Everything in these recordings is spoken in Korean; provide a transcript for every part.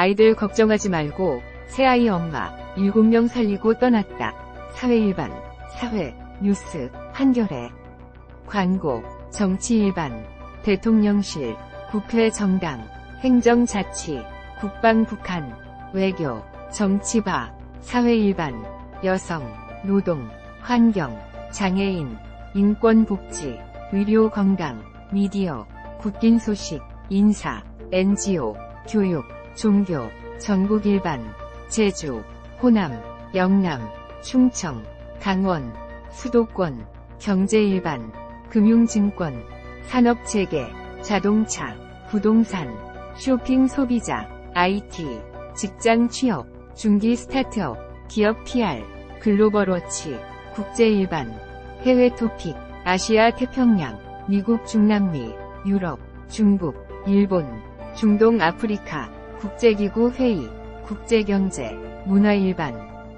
아이들 걱정하지 말고 새아이 엄마 7명 살리고 떠났다. 사회일반, 사회, 뉴스, 한겨레. 광고, 정치일반, 대통령실, 국회 정당, 행정자치, 국방 북한, 외교, 정치바, 사회일반, 여성, 노동, 환경, 장애인, 인권복지, 의료 건강, 미디어, 국긴 소식, 인사, NGO, 교육, 종교, 전국일반, 제주, 호남, 영남, 충청, 강원, 수도권, 경제일반, 금융증권, 산업재계, 자동차, 부동산, 쇼핑 소비자, IT, 직장 취업, 중기 스타트업, 기업 PR, 글로벌워치, 국제일반, 해외 토픽, 아시아 태평양, 미국 중남미, 유럽, 중국, 일본, 중동 아프리카, 국제기구 회의, 국제경제, 문화일반,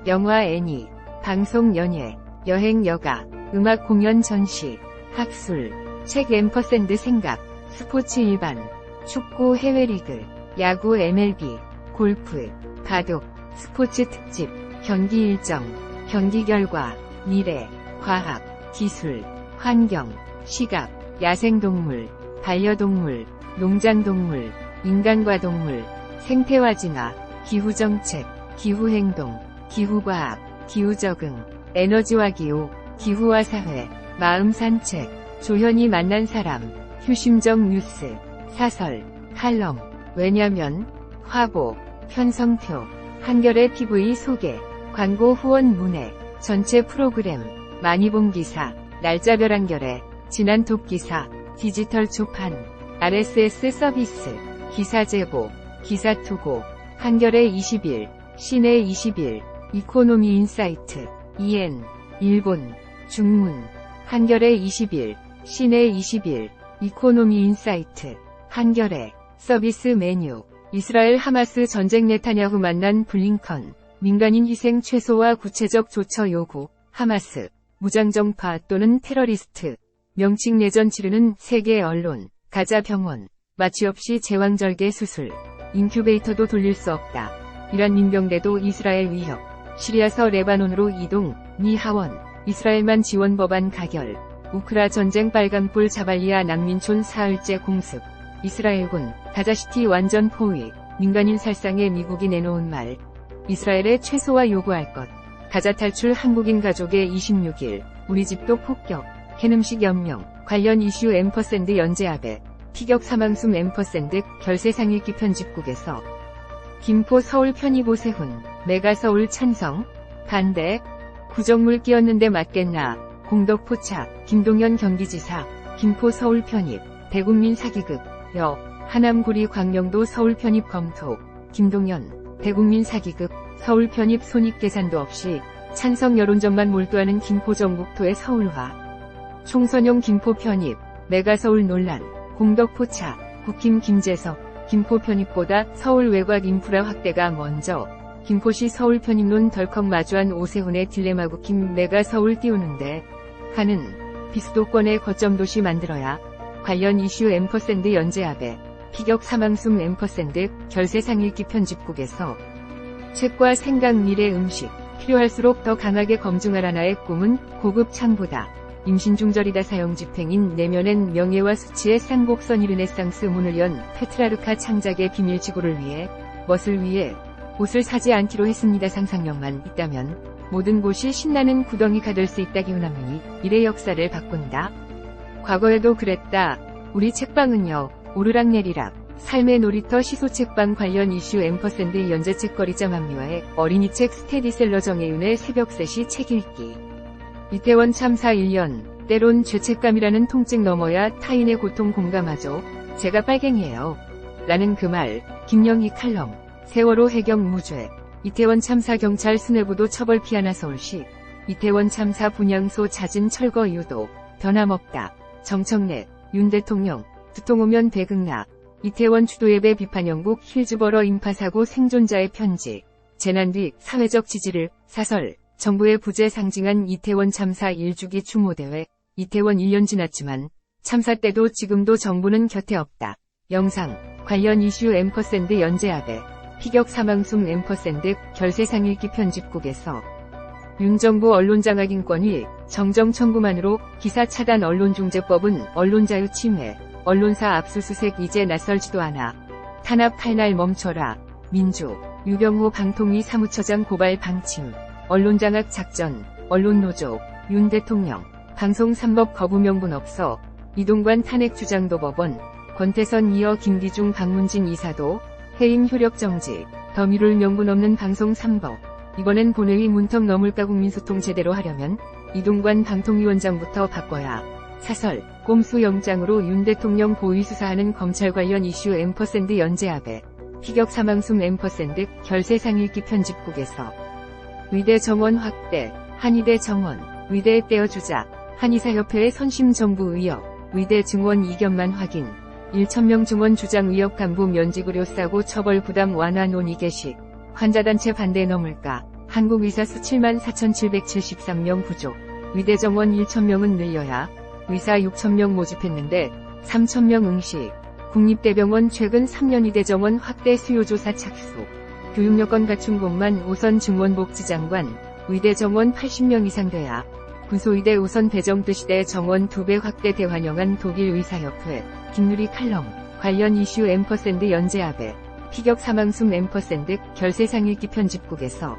영화 애니, 방송 연예, 여행 여가, 음악 공연 전시, 학술, 책 앰퍼샌드 생각, 스포츠 일반, 축구 해외리그, 야구 MLB, 골프, 바둑, 스포츠 특집, 경기 일정, 경기 결과, 미래, 과학, 기술, 환경, 시각, 야생동물, 반려동물, 농장동물, 인간과 동물, 생태화 진화, 기후정책, 기후행동, 기후과학, 기후적응, 에너지와 기후, 기후와 사회, 마음산책, 조현이 만난 사람, 휴심정 뉴스, 사설, 칼럼, 왜냐면, 화보, 편성표, 한겨레 TV 소개, 광고 후원 문의, 전체 프로그램, 많이 본 기사, 날짜별 한겨레, 지난 톱 기사, 디지털 초판, RSS 서비스, 기사 제보, 기사 투고, 한겨레 20일, 시내 20일, 이코노미 인사이트, EN, 일본, 중문, 한겨레 20일, 시내 20일, 이코노미 인사이트, 한겨레, 서비스 메뉴, 이스라엘 하마스 전쟁 네타냐후 만난 블링컨, 민간인 희생 최소화 구체적 조처 요구, 하마스, 무장정파 또는 테러리스트, 명칭 내전 치르는 세계 언론, 가자 병원, 마취 없이 제왕절개 수술, 인큐베이터도 돌릴 수 없다. 이란 민병대도 이스라엘 위협, 시리아서 레바논으로 이동, 미 하원, 이스라엘만 지원 법안 가결, 우크라 전쟁 빨간불 자발리아 난민촌 사흘째 공습, 이스라엘군, 가자시티 완전 포위, 민간인 살상에 미국이 내놓은 말, 이스라엘의 최소화 요구할 것, 가자 탈출 한국인 가족의 26일, 우리 집도 폭격, 캔음식 연명, 관련 이슈 앰퍼샌드 연재합에, 피격 사망숨 앰퍼샌드 결세상 읽기 편집국에서 김포 서울 편입 오세훈, 메가 서울 찬성, 반대, 구정물 끼었는데 맞겠나, 공덕 포착, 김동연 경기지사, 김포 서울 편입, 대국민 사기극, 여, 하남구리 광명도 서울 편입 검토, 김동연, 대국민 사기극, 서울 편입 손익계산도 없이 찬성 여론전만 몰두하는 김포 전국토의 서울화, 총선용 김포 편입, 메가 서울 논란, 공덕 포착, 국힘 김재석, 김포 편입보다 서울 외곽 인프라 확대가 먼저, 김포시 서울 편입론 덜컥 마주한 오세훈의 딜레마 국힘 메가 서울 띄우는데, 하는 비수도권의 거점도시 만들어야 관련 이슈 앰퍼샌드 연재합에 피격 사망숨 앰퍼샌드 결세상 읽기 편집국에서 책과 생각 미래 음식 필요할수록 더 강하게 검증하라나의 꿈은 고급 창보다. 임신중절이다 사형 집행인 내면엔 명예와 수치의 쌍곡선이 르네상스 문을 연 페트라르카 창작의 비밀지구를 위해 멋을 위해 옷을 사지 않기로 했습니다. 상상력만 있다면 모든 곳이 신나는 구덩이가 될 수 있다. 기훈하면이 미래 역사를 바꾼다. 과거에도 그랬다. 우리 책방은요. 오르락내리락. 삶의 놀이터 시소책방 관련 이슈 앰퍼샌드 연재책거리장 합류화에 어린이책 스테디셀러 정혜윤의 새벽 3시 책 읽기. 이태원 참사 1년, 때론 죄책감이라는 통증 넘어야 타인의 고통 공감하죠. 제가 빨갱이에요. 라는 그 말, 김영희 칼럼, 세월호 해경 무죄, 이태원 참사 경찰 수뇌부도 처벌 피하나 서울시, 이태원 참사 분향소 잦은 철거 유도, 변함없다. 정청래, 윤 대통령, 두통 오면 대극나, 이태원 추도예배 비판 영국 힐즈버러 인파사고 생존자의 편지, 재난 뒤 사회적 지지를, 사설, 정부의 부재 상징한 이태원 참사 1주기 추모대회, 이태원 1년 지났지만 참사 때도 지금도 정부는 곁에 없다. 영상, 관련 이슈 앰퍼샌드 연재합에 피격 사망숨 앰퍼샌드 결세상 읽기 편집국에서 윤정부 언론장악인권위 정정 청구만으로 기사 차단 언론중재법은 언론자유 침해, 언론사 압수수색 이제 낯설지도 않아. 탄압 칼날 멈춰라. 민주, 유병호 방통위 사무처장 고발 방침, 언론장악 작전, 언론노조, 윤 대통령, 방송 3법 거부 명분 없어, 이동관 탄핵 주장도 법원, 권태선 이어 김기중 박문진 이사도, 해임 효력 정지, 더미룰 명분 없는 방송 3법, 이번엔 본회의 문턱 넘을까 국민소통 제대로 하려면 이동관 방통위원장부터 바꿔야. 사설, 꼼수 영장으로 윤 대통령 고의 수사하는 검찰 관련 이슈 앰퍼샌드 연재합에 피격 사망숨 앰퍼샌드 결세상 읽기 편집국에서 의대 정원 확대, 한의대 정원, 의대에 떼어주자, 한의사협회의 선심 정부 의혹, 의대 증원 이견만 확인, 1,000명 증원 주장 의혹 간부 면직의료 사고 처벌 부담 완화 논의 개시, 환자단체 반대 넘을까, 한국의사 수 74,773명 부족, 의대 정원 1,000명은 늘려야, 의사 6,000명 모집했는데 3,000명 응시, 국립대병원 최근 3년 의대 정원 확대 수요조사 착수, 교육여건 갖춘 곳만 우선 증원복지장관, 의대 정원 80명 이상 돼야, 군소의대 우선 배정 뜻이대 정원 2배 확대 대환영한 독일의사협회, 김누리 칼럼, 관련 이슈 앰퍼샌드 연재합에 피격 사망숨 앰퍼샌드 결세상 읽기 편집국에서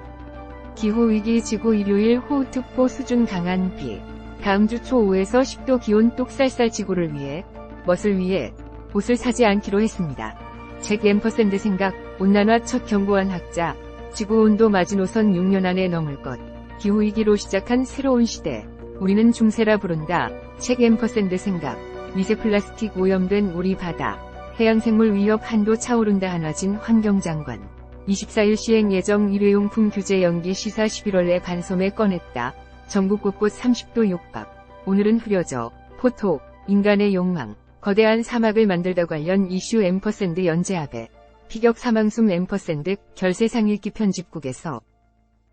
기후위기 지구 일요일 호우특보 수준 강한 비, 다음 주 초 5에서 10도 기온 똑살살 지구를 위해, 멋을 위해 옷을 사지 않기로 했습니다. 책 앰퍼샌드 생각, 온난화 첫 경고한 학자, 지구온도 마지노선 6년 안에 넘을 것, 기후위기로 시작한 새로운 시대, 우리는 중세라 부른다. 책 앰퍼샌드 생각, 미세 플라스틱 오염된 우리 바다, 해양생물 위협 한도 차오른다. 한화진 환경장관, 24일 시행 예정 일회용품 규제 연기 시사 11월에 반소매 꺼냈다. 전국 곳곳 30도 육박, 오늘은 흐려져, 포토, 인간의 욕망, 거대한 사막을 만들다. 관련 이슈 앰퍼샌드 연재합에 피격 사망숨 앰퍼샌드 결세상 읽기 편집국에서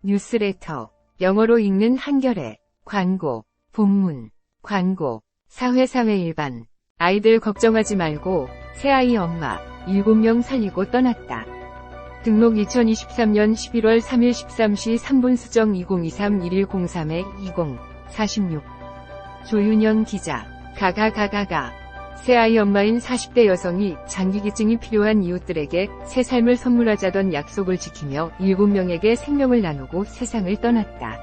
뉴스레터, 영어로 읽는 한겨레, 광고, 본문, 광고, 사회 일반, 아이들 걱정하지 말고, 새아이 엄마, 7명 살리고 떠났다. 등록 2023년 11월 3일 13시 3분 수정 2023-1103-20, 46. 조윤영 기자, 가가가가가. 새아이 엄마인 40대 여성이 장기기증이 필요한 이웃들에게 새 삶을 선물하자던 약속을 지키며 7명에게 생명을 나누고 세상을 떠났다.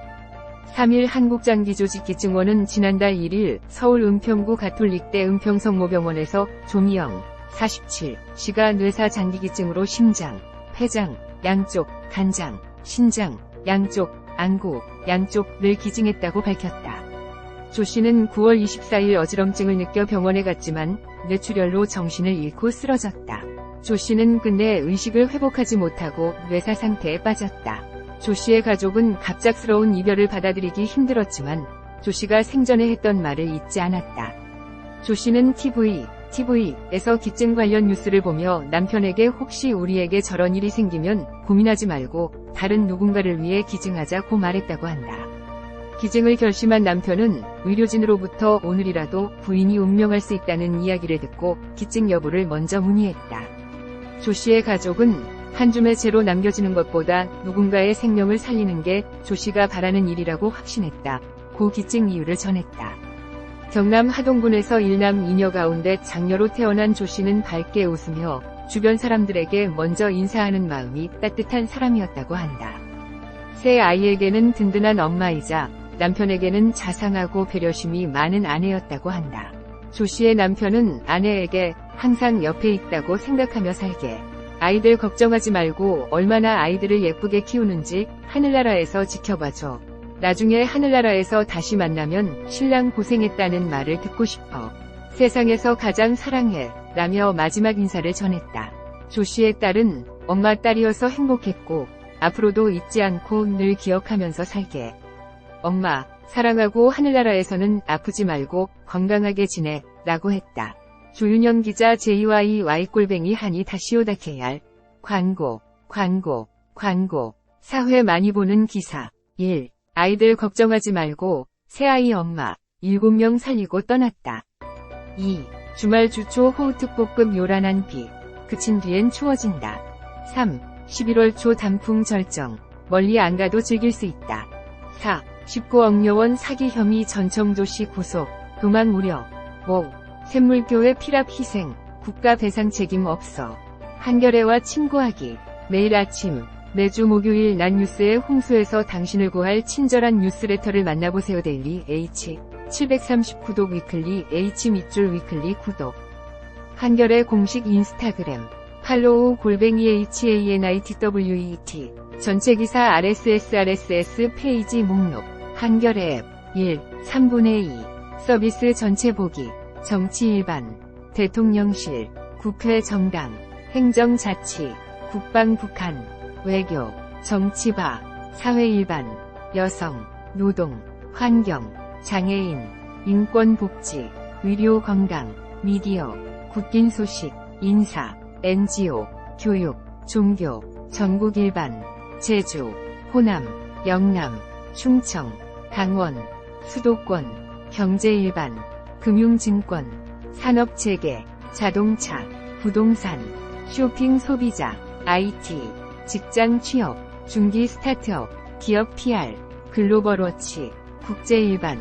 3일 한국장기조직기증원은 지난달 1일 서울 은평구 가톨릭대 은평성모병원에서 조미영, 47씨가 뇌사 장기기증으로 심장, 폐장, 양쪽, 간장, 신장, 양쪽, 안구, 양쪽을 기증했다고 밝혔다. 조 씨는 9월 24일 어지럼증을 느껴 병원에 갔지만 뇌출혈로 정신을 잃고 쓰러졌다. 조 씨는 끝내 의식을 회복하지 못하고 뇌사 상태에 빠졌다. 조 씨의 가족은 갑작스러운 이별을 받아들이기 힘들었지만 조 씨가 생전에 했던 말을 잊지 않았다. 조 씨는 TV에서 기증 관련 뉴스를 보며 남편에게 혹시 우리에게 저런 일이 생기면 고민하지 말고 다른 누군가를 위해 기증하자고 말했다고 한다. 기증을 결심한 남편은 의료진으로부터 오늘이라도 부인이 운명할 수 있다는 이야기를 듣고 기증 여부를 먼저 문의했다. 조 씨의 가족은 한 줌의 채로 남겨지는 것보다 누군가의 생명을 살리는 게 조 씨가 바라는 일이라고 확신했다. 고 기증 이유를 전했다. 경남 하동군에서 1남 2녀 가운데 장녀로 태어난 조 씨는 밝게 웃으며 주변 사람들에게 먼저 인사하는 마음이 따뜻한 사람이었다고 한다. 새 아이에게는 든든한 엄마이자 남편에게는 자상하고 배려심이 많은 아내였다고 한다. 조 씨의 남편은 아내에게 항상 옆에 있다고 생각하며 살게. 아이들 걱정하지 말고 얼마나 아이들을 예쁘게 키우는지 하늘나라에서 지켜봐줘. 나중에 하늘나라에서 다시 만나면 신랑 고생했다는 말을 듣고 싶어. 세상에서 가장 사랑해 라며 마지막 인사를 전했다. 조 씨의 딸은 엄마 딸이어서 행복했고 앞으로도 잊지 않고 늘 기억하면서 살게. 엄마, 사랑하고 하늘나라에서는 아프지 말고 건강하게 지내 라고 했다. 조윤영 기자 JYY 한이 다시오다 KR. 광고. 사회 많이 보는 기사. 1. 아이들 걱정하지 말고 새아이 엄마 7명 살리고 떠났다. 2. 주말 주초 호우특보급 요란한 비. 그친 뒤엔 추워진다. 3. 11월 초 단풍 절정. 멀리 안 가도 즐길 수 있다. 4. 19억여원 사기 혐의 전청조씨 구속. 도망 우려. 5. 샘물교회 피랍 희생. 국가 배상 책임 없어. 한겨레와 친구하기. 매일 아침, 매주 목요일 낮 뉴스의 홍수에서 당신을 구할 친절한 뉴스레터를 만나보세요. 데일리 H. 730 구독 위클리 H 밑줄 위클리 구독. 한겨레 공식 인스타그램. 팔로우 @HANITWET. 전체 기사 RSS 페이지 목록. 한겨레 앱. 1. 3분의 2. 서비스 전체 보기. 정치 일반. 대통령실. 국회 정당. 행정자치. 국방 북한. 외교. 정치바. 사회 일반. 여성. 노동. 환경. 장애인. 인권 복지. 의료 건강. 미디어. 국긴 소식. 인사. NGO. 교육. 종교. 전국 일반. 제주. 호남. 영남. 충청. 강원. 수도권. 경제 일반. 금융증권. 산업체계. 자동차. 부동산. 쇼핑 소비자. IT. 직장 취업. 중기 스타트업. 기업 PR. 글로벌워치. 국제 일반.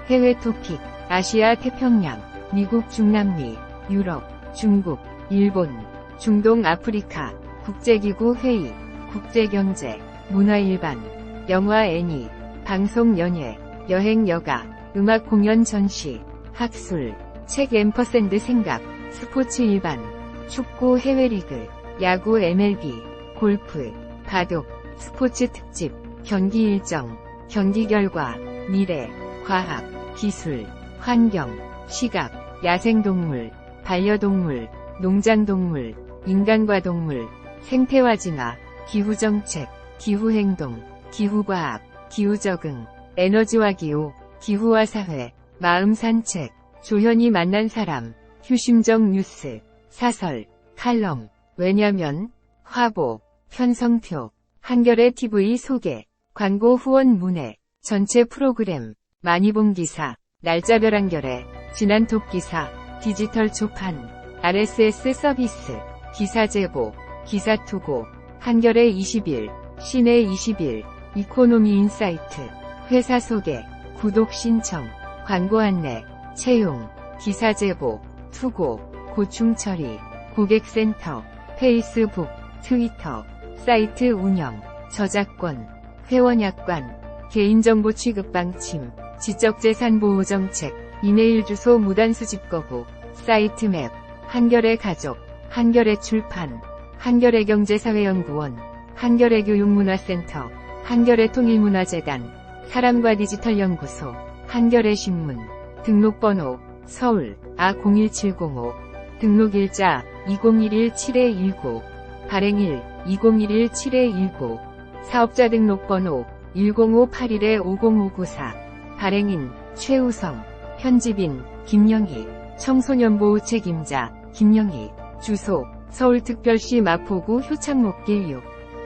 해외 토픽. 아시아 태평양. 미국 중남미. 유럽. 중국. 일본. 중동 아프리카. 국제기구 회의. 국제경제. 문화 일반. 영화 애니. 방송 연예. 여행 여가. 음악 공연 전시. 학술. 책 앰퍼샌드 생각. 스포츠 일반. 축구 해외리그. 야구 MLB. 골프. 바둑. 스포츠 특집. 경기 일정. 경기 결과. 미래. 과학. 기술. 환경. 시각. 야생동물. 반려동물. 농장동물. 인간과 동물. 생태화 진화. 기후정책. 기후행동. 기후과학. 기후적응. 에너지와 기후. 기후와 사회. 마음 산책. 조현이 만난 사람. 휴심정 뉴스. 사설. 칼럼. 왜냐면. 화보. 편성표. 한겨레 TV 소개. 광고 후원 문의. 전체 프로그램. 많이 본 기사. 날짜별 한겨레. 지난 톱 기사. 디지털 초판. RSS 서비스. 기사 제보. 기사 투고. 한겨레 20일. 시내 20일. 이코노미 인사이트. 회사 소개. 구독 신청. 광고 안내. 채용. 기사 제보. 투고. 고충 처리. 고객센터. 페이스북. 트위터. 사이트 운영. 저작권. 회원약관. 개인정보 취급 방침. 지적재산 보호 정책. 이메일 주소 무단 수집 거부. 사이트 맵. 한겨레 가족. 한겨레 출판. 한겨레 경제사회연구원. 한겨레 교육문화센터. 한겨레 통일문화재단. 사람과 디지털 연구소. 한겨레 신문. 등록번호. 서울. A01705. 등록일자. 2011-7219. 발행일. 2011-7219. 사업자 등록번호. 1058-505994. 발행인. 최우성. 편집인. 김영희. 청소년보호 책임자. 김영희. 주소. 서울특별시 마포구 효창목길 6.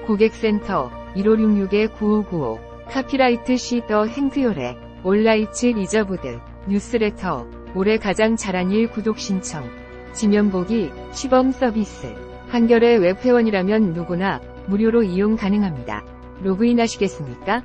고객센터. 1566-9595. 카피라이트 시더 행크요레. 올라이츠 리저브드. 뉴스레터. 올해 가장 잘한 일 구독 신청. 지면보기. 시범 서비스. 한겨레 웹 회원이라면 누구나 무료로 이용 가능합니다. 로그인 하시겠습니까?